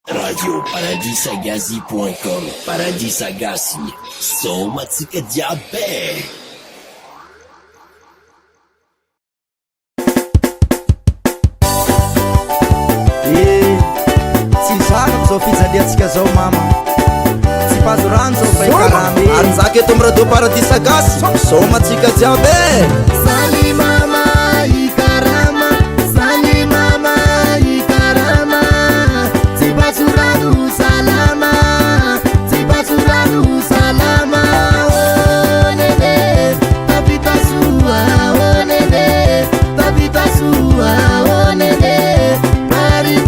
Radio paradisagazi.com. Paradisagazi, somatsika jiaby. Tsy zakako zao fijaliatsika zao mama, tsy pazo rano zao faikaramy ary zaka eto amy radio paradisagazy somatsika jiaby. Sali mama ikarama, sali mama ikarama, tibasuradu salama, tibasuradu salama. Oh nene, tapita sua, oh nene, tapita sua, oh nene, paritaka.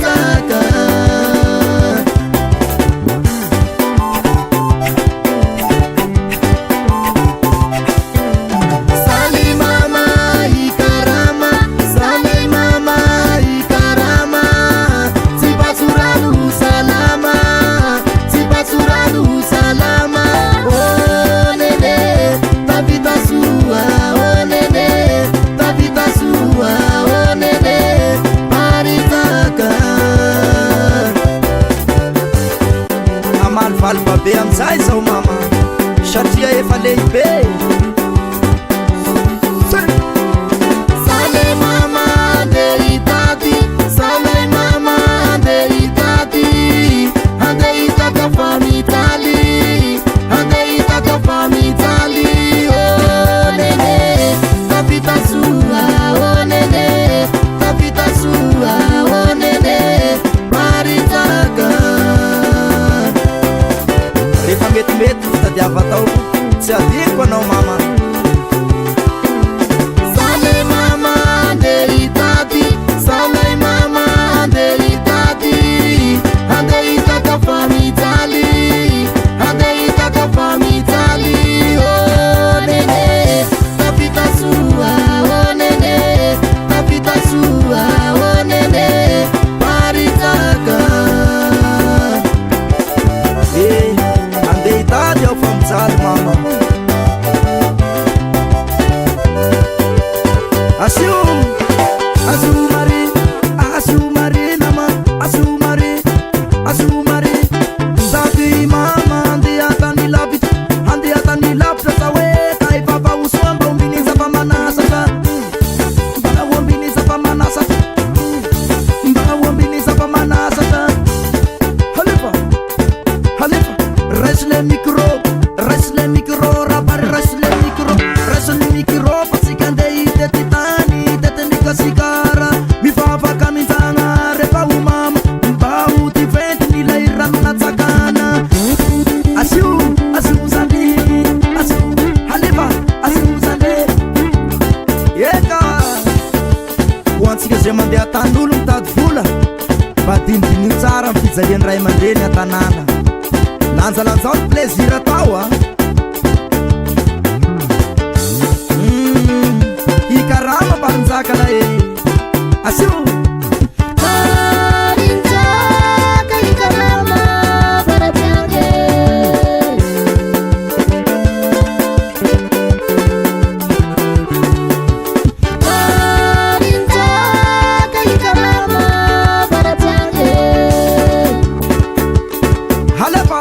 Be amizay zao mama satria efa lehibe. Sale mama deitati, sale mama deitati, andeitaka famitali, andeitaka famitali. Oh nene, tapita sua, oh nene, tapita sua, oh nene, paritaka. Rehefa metimety fitadiava tao tsy adiko anao mama. Sale mama deitati, sale mama deitati, andeitaka famitali, andeitaka famitali. Oh nene, tapita sua, oh nene, tapita sua, oh nene, paritaka. Andeitady ao fa mijaly mama. Asio Asumari, Asumari nama, Asumari, Asumari. Zavi mama andiatany lavitra, andiatany lavitra sa hoe kai papa usuamba umbini za pamanasaka, mbaka umbini za pamanasaka, mbaka umbini za pamanasaka. Halifa, Halifa, reste le micro, rapari reste le micro, pasikandei detitani, detenika sigara, mi favaka minzana, repa umama, mbau tiventi nilai ramna tsakana. Asiu, asiu zandi, asiu, Halifa, asiu zandi. Eka, hoantsika zay mandeha tan'olo mitady vola, badinidinio tsara amin'ny fijalian'ny ray aman-dreny an-tanàna. Lanjalanjao ny plaisir atao a. Ikarama parinjakana e. Asio Parinjaka ikarama paratiange. Parinjaka ikarama paratiange. Halefa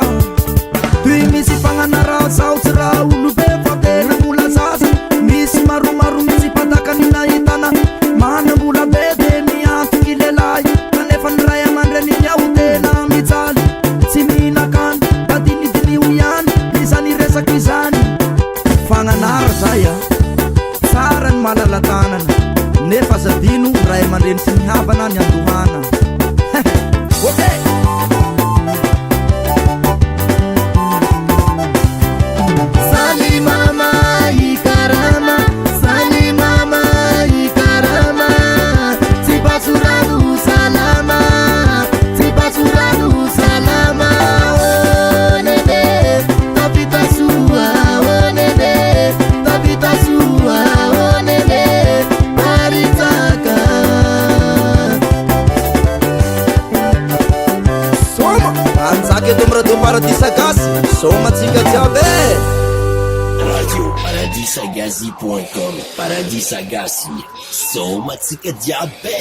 toy misy fagnanara sao tsy raha olo be fa tena mbola sasa. Misy maromaro misy patakany nahitana, manambola be de miantoky lelahy, kanefa ny ray aman-dreny miao tena mijaly. Tsy mihinan-kany badinidinio ihany izany resaky izany. Fagnanara zay a tsara ny malala-tanana, nefa zadino ray aman-dreny sy mihavana ny andohana. Okay. Sali mama ikarama, sali mama ikarama, tibasuradu salama, tibasuradu salama. Oh nene, tapita sua, oh nene, tapita sua, oh nene, paritaka. Soma anjaka eto amy radio paradisagazy somatsika jiaby. Radio paradisagazi.com. Paradisagazi, somatsika jiaby.